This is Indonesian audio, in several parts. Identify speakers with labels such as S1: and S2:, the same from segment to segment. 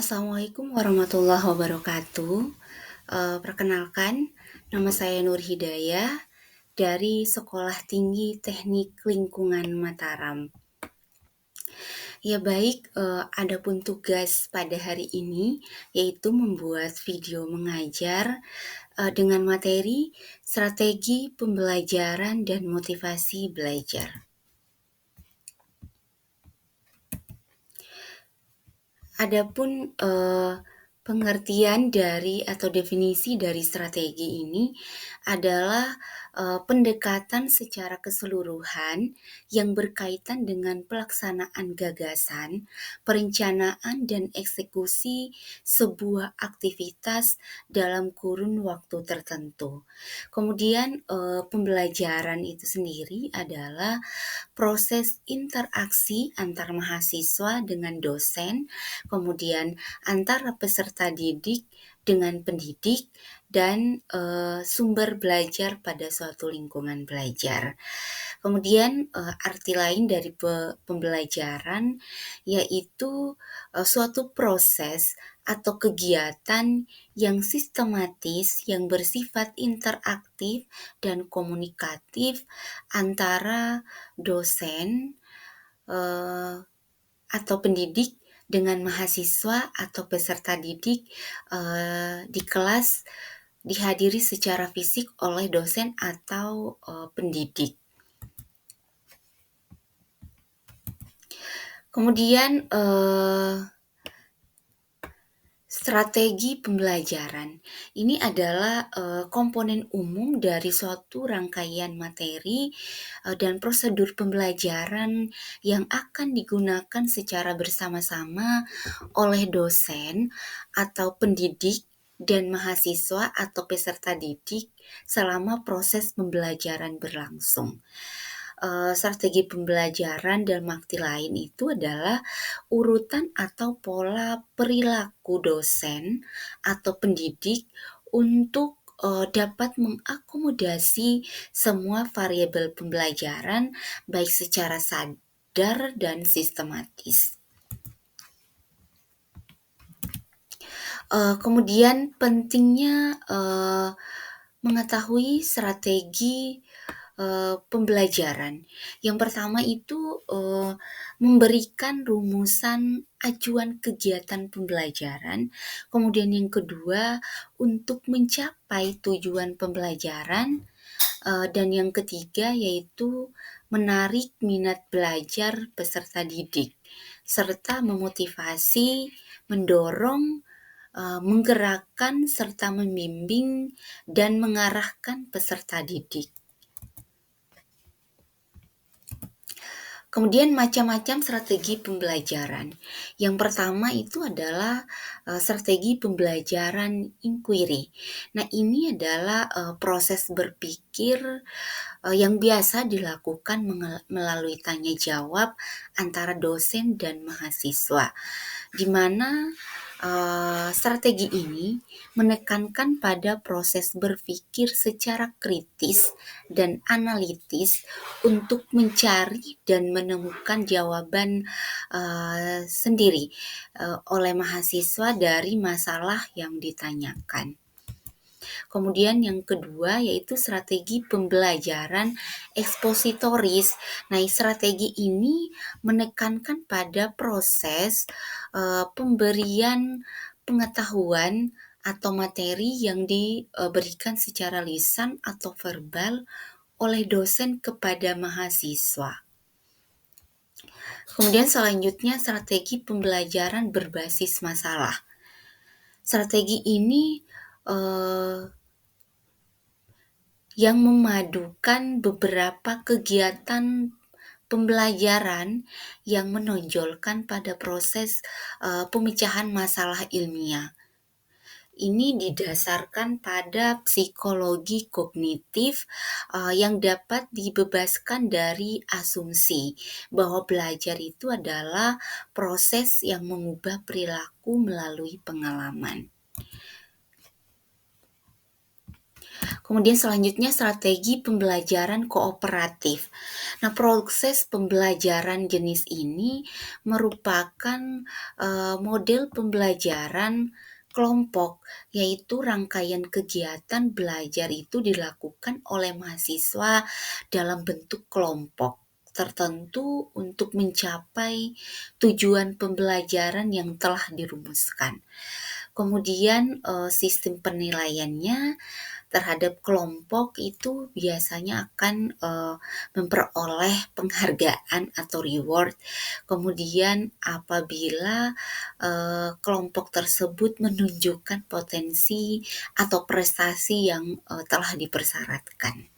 S1: Assalamualaikum warahmatullahi wabarakatuh. Perkenalkan, nama saya Nur Hidayah dari Sekolah Tinggi Teknik Lingkungan Mataram. Ya baik, adapun tugas pada hari ini yaitu membuat video mengajar dengan materi strategi pembelajaran dan motivasi belajar. Adapun pengertian dari atau definisi dari strategi ini adalah pendekatan secara keseluruhan yang berkaitan dengan pelaksanaan gagasan, perencanaan dan eksekusi sebuah aktivitas dalam kurun waktu tertentu. Kemudian pembelajaran itu sendiri adalah proses interaksi antar mahasiswa dengan dosen, kemudian antara peserta didik dengan pendidik, dan sumber belajar pada suatu lingkungan belajar. Kemudian arti lain dari pembelajaran yaitu suatu proses atau kegiatan yang sistematis yang bersifat interaktif dan komunikatif antara dosen atau pendidik dengan mahasiswa atau peserta didik di kelas dihadiri secara fisik oleh dosen atau pendidik. Kemudian strategi pembelajaran ini adalah komponen umum dari suatu rangkaian materi dan prosedur pembelajaran yang akan digunakan secara bersama-sama oleh dosen atau pendidik dan mahasiswa atau peserta didik selama proses pembelajaran berlangsung. Strategi pembelajaran dan arti lain itu adalah urutan atau pola perilaku dosen atau pendidik untuk dapat mengakomodasi semua variabel pembelajaran baik secara sadar dan sistematis. Kemudian pentingnya mengetahui strategi pembelajaran. Yang pertama itu memberikan rumusan acuan kegiatan pembelajaran. Kemudian yang kedua untuk mencapai tujuan pembelajaran. Dan yang ketiga yaitu menarik minat belajar peserta didik serta memotivasi, mendorong, menggerakkan serta membimbing dan mengarahkan peserta didik. Kemudian macam-macam strategi pembelajaran. Yang pertama itu adalah strategi pembelajaran inquiry. Nah, ini adalah proses berpikir yang biasa dilakukan melalui tanya jawab antara dosen dan mahasiswa, di mana strategi ini menekankan pada proses berpikir secara kritis dan analitis untuk mencari dan menemukan jawaban sendiri oleh mahasiswa dari masalah yang ditanyakan. Kemudian yang kedua yaitu strategi pembelajaran ekspositoris. Nah, strategi ini menekankan pada proses pemberian pengetahuan atau materi yang diberikan secara lisan atau verbal oleh dosen kepada mahasiswa. Kemudian selanjutnya strategi pembelajaran berbasis masalah. Strategi ini yang memadukan beberapa kegiatan pembelajaran yang menonjolkan pada proses pemecahan masalah ilmiah. Ini didasarkan pada psikologi kognitif yang dapat dibebaskan dari asumsi bahwa belajar itu adalah proses yang mengubah perilaku melalui pengalaman. Kemudian selanjutnya strategi pembelajaran kooperatif. Nah, proses pembelajaran jenis ini merupakan model pembelajaran kelompok, yaitu rangkaian kegiatan belajar itu dilakukan oleh mahasiswa dalam bentuk kelompok tertentu untuk mencapai tujuan pembelajaran yang telah dirumuskan. Kemudian sistem penilaiannya terhadap kelompok itu biasanya akan memperoleh penghargaan atau reward. Kemudian apabila kelompok tersebut menunjukkan potensi atau prestasi yang telah dipersyaratkan.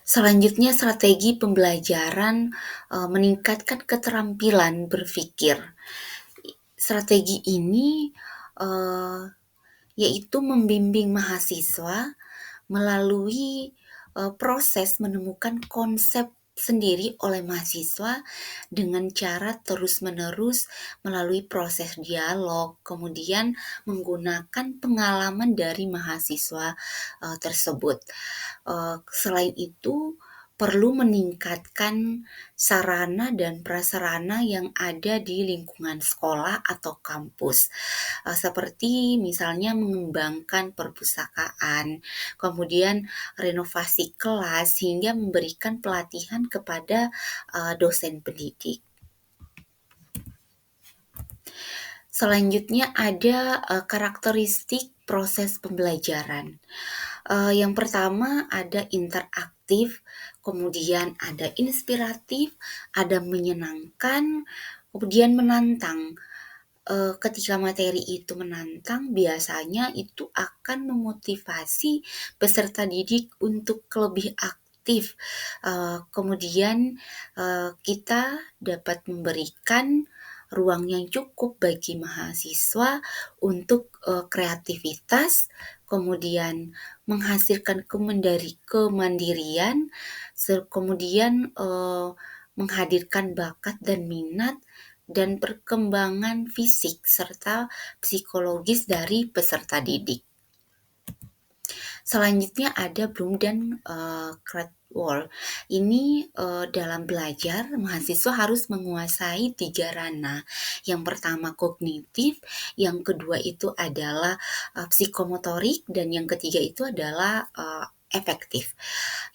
S1: Selanjutnya strategi pembelajaran meningkatkan keterampilan berpikir. Strategi ini eh, yaitu membimbing mahasiswa melalui proses menemukan konsep sendiri oleh mahasiswa dengan cara terus-menerus melalui proses dialog, kemudian menggunakan pengalaman dari mahasiswa tersebut. Selain itu, perlu meningkatkan sarana dan prasarana yang ada di lingkungan sekolah atau kampus, seperti misalnya mengembangkan perpustakaan, kemudian renovasi kelas hingga memberikan pelatihan kepada dosen pendidik. Selanjutnya ada karakteristik proses pembelajaran. Yang pertama ada interaktif, kemudian ada inspiratif, ada menyenangkan, kemudian menantang. Ketika materi itu menantang, biasanya itu akan memotivasi peserta didik untuk lebih aktif. Kemudian kita dapat memberikan ruang yang cukup bagi mahasiswa untuk kreativitas, kemudian menghasilkan kemandirian, kemudian menghadirkan bakat dan minat dan perkembangan fisik serta psikologis dari peserta didik. Selanjutnya ada Bloom dan Krathwohl. Ini dalam belajar mahasiswa harus menguasai 3 ranah. Yang pertama kognitif, yang kedua itu adalah psikomotorik, dan yang ketiga itu adalah efektif.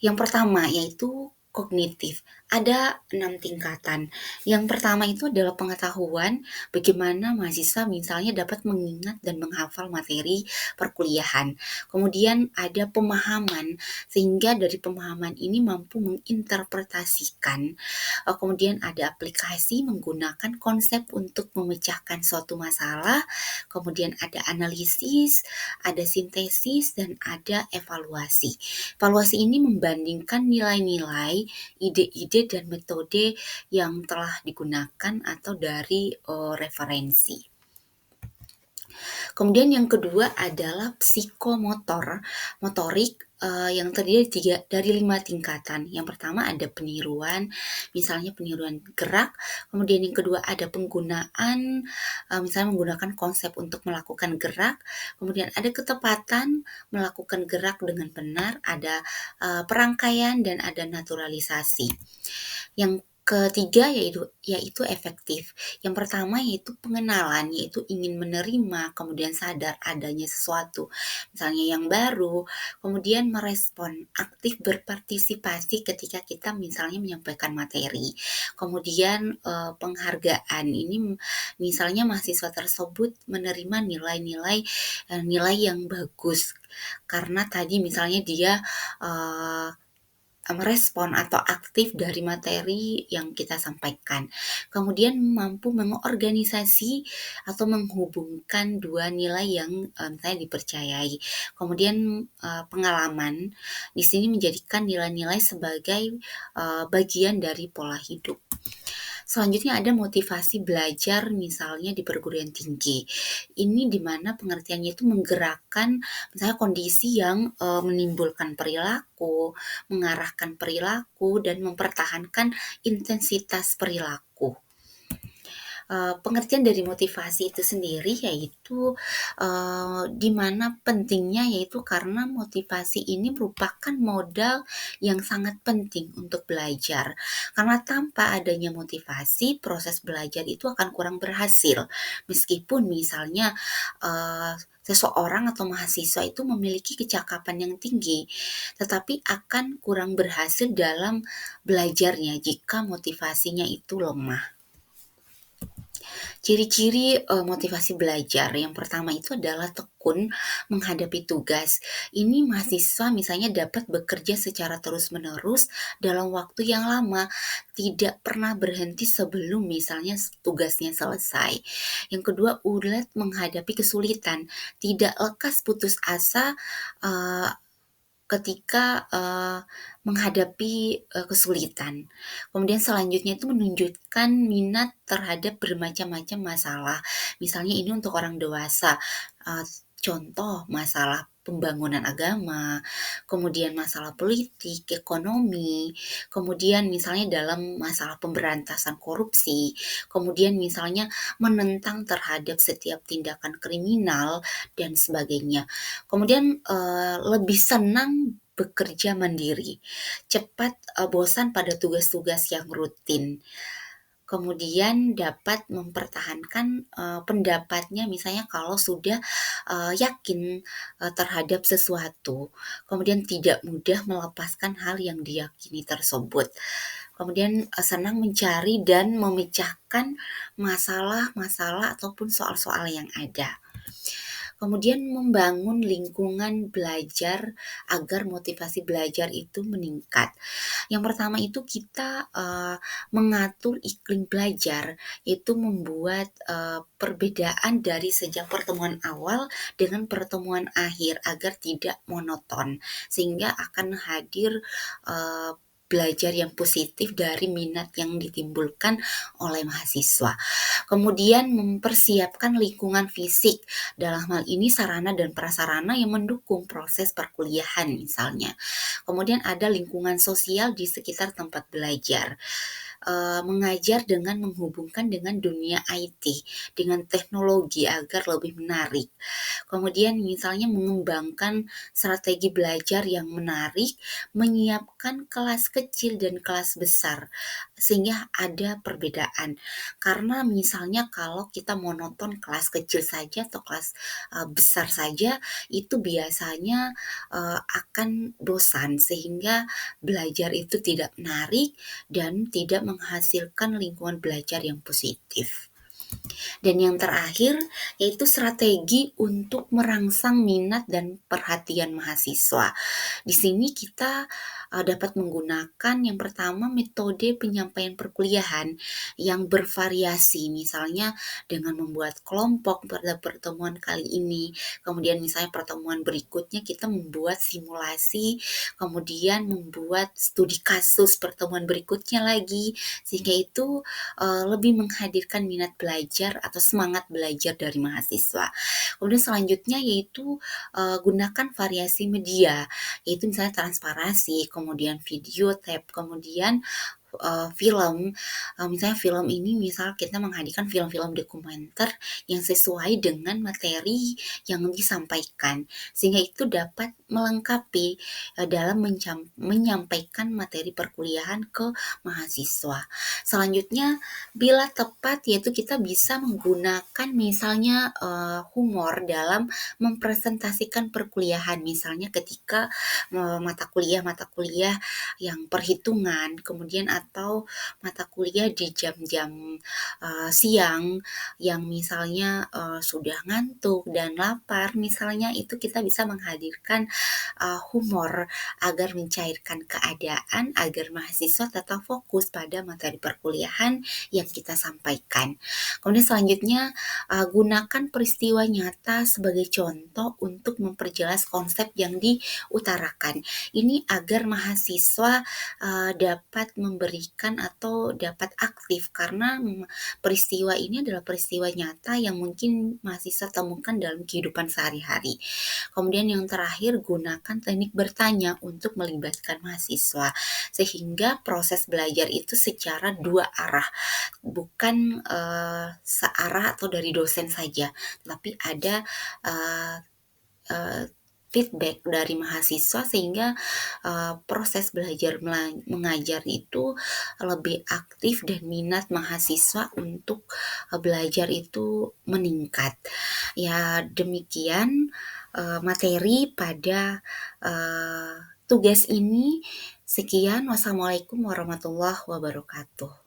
S1: Yang pertama yaitu kognitif. Ada 6 tingkatan. Yang pertama itu adalah pengetahuan, bagaimana mahasiswa misalnya dapat mengingat dan menghafal materi perkuliahan. Kemudian ada pemahaman, sehingga dari pemahaman ini mampu menginterpretasikan. Kemudian ada aplikasi, menggunakan konsep untuk memecahkan suatu masalah. Kemudian ada analisis, ada sintesis, dan ada evaluasi. Evaluasi ini membandingkan nilai-nilai, ide-ide, dan metode yang telah digunakan atau dari referensi. Kemudian yang kedua adalah motorik yang terdiri dari 5 tingkatan. Yang pertama ada peniruan, misalnya peniruan gerak. Kemudian yang kedua ada penggunaan, misalnya menggunakan konsep untuk melakukan gerak. Kemudian ada ketepatan, melakukan gerak dengan benar. Ada perangkaian dan ada naturalisasi. Yang ketiga yaitu efektif. Yang pertama yaitu pengenalan, yaitu ingin menerima, kemudian sadar adanya sesuatu, misalnya yang baru, kemudian merespon, aktif berpartisipasi ketika kita misalnya menyampaikan materi. Kemudian penghargaan, ini misalnya mahasiswa tersebut menerima nilai yang bagus karena tadi misalnya dia merespon atau aktif dari materi yang kita sampaikan. Kemudian mampu mengorganisasi atau menghubungkan dua nilai yang saya dipercayai. Kemudian pengalaman di sini menjadikan nilai-nilai sebagai bagian dari pola hidup. Selanjutnya ada motivasi belajar misalnya di perguruan tinggi. Ini dimana pengertiannya itu menggerakkan misalnya kondisi yang menimbulkan perilaku, mengarahkan perilaku, dan mempertahankan intensitas perilaku. pengertian dari motivasi itu sendiri yaitu, di mana pentingnya yaitu karena motivasi ini merupakan modal yang sangat penting untuk belajar. Karena tanpa adanya motivasi, proses belajar itu akan kurang berhasil. Meskipun misalnya, seseorang atau mahasiswa itu memiliki kecakapan yang tinggi, tetapi akan kurang berhasil dalam belajarnya jika motivasinya itu lemah. Ciri-ciri, motivasi belajar, yang pertama itu adalah tekun menghadapi tugas. Ini mahasiswa misalnya dapat bekerja secara terus-menerus dalam waktu yang lama, tidak pernah berhenti sebelum misalnya tugasnya selesai. Yang kedua, ulet menghadapi kesulitan, tidak lekas putus asa, eee, ketika, menghadapi, kesulitan. Kemudian selanjutnya itu menunjukkan minat terhadap bermacam-macam masalah. Misalnya ini untuk orang dewasa, eee, contoh masalah pembangunan agama, kemudian masalah politik, ekonomi, kemudian misalnya dalam masalah pemberantasan korupsi, kemudian misalnya menentang terhadap setiap tindakan kriminal dan sebagainya. Kemudian, lebih senang bekerja mandiri, cepat, bosan pada tugas-tugas yang rutin. Kemudian dapat mempertahankan, pendapatnya misalnya kalau sudah, yakin, terhadap sesuatu. Kemudian tidak mudah melepaskan hal yang diyakini tersebut. Kemudian, senang mencari dan memecahkan masalah-masalah ataupun soal-soal yang ada. Kemudian membangun lingkungan belajar agar motivasi belajar itu meningkat. Yang pertama itu kita, mengatur iklim belajar, itu membuat, perbedaan dari sejak pertemuan awal dengan pertemuan akhir agar tidak monoton, sehingga akan hadir, belajar yang positif dari minat yang ditimbulkan oleh mahasiswa. Kemudian mempersiapkan lingkungan fisik, dalam hal ini sarana dan prasarana yang mendukung proses perkuliahan misalnya. Kemudian ada lingkungan sosial di sekitar tempat belajar. Mengajar dengan menghubungkan dengan dunia IT, dengan teknologi agar lebih menarik. Kemudian misalnya mengembangkan strategi belajar yang menarik, menyiapkan kelas kecil dan kelas besar, sehingga ada perbedaan. Karena misalnya kalau kita monoton kelas kecil saja atau kelas, besar saja, itu biasanya, akan bosan sehingga belajar itu tidak menarik dan tidak menghasilkan lingkungan belajar yang positif. Dan yang terakhir, yaitu strategi untuk merangsang minat dan perhatian mahasiswa. Di sini kita, dapat menggunakan yang pertama metode penyampaian perkuliahan yang bervariasi, misalnya dengan membuat kelompok pada pertemuan kali ini, kemudian misalnya pertemuan berikutnya kita membuat simulasi, kemudian membuat studi kasus pertemuan berikutnya lagi, sehingga itu, lebih menghadirkan minat belajar atau semangat belajar dari mahasiswa. Kemudian selanjutnya yaitu, gunakan variasi media, yaitu misalnya transparansi, kemudian video tape, kemudian, film, misalnya film ini misal kita menghadirkan film-film dokumenter yang sesuai dengan materi yang disampaikan, sehingga itu dapat melengkapi, dalam menyampaikan materi perkuliahan ke mahasiswa. Selanjutnya, bila tepat yaitu kita bisa menggunakan misalnya, humor dalam mempresentasikan perkuliahan. Misalnya ketika, mata kuliah yang perhitungan, kemudian atau mata kuliah di jam-jam, siang yang misalnya, sudah ngantuk dan lapar misalnya, itu kita bisa menghadirkan, humor agar mencairkan keadaan, agar mahasiswa tetap fokus pada materi perkuliahan yang kita sampaikan. Kemudian selanjutnya, gunakan peristiwa nyata sebagai contoh untuk memperjelas konsep yang diutarakan. Ini agar mahasiswa, dapat memberikan atau dapat aktif karena peristiwa ini adalah peristiwa nyata yang mungkin mahasiswa temukan dalam kehidupan sehari-hari. Kemudian yang terakhir, gunakan teknik bertanya untuk melibatkan mahasiswa, sehingga proses belajar itu secara dua arah, bukan, searah atau dari dosen saja, tapi ada, eee eee, feedback dari mahasiswa sehingga, proses belajar mengajar itu lebih aktif dan minat mahasiswa untuk, belajar itu meningkat. Ya demikian, materi pada, tugas ini. Sekian, wassalamualaikum warahmatullahi wabarakatuh.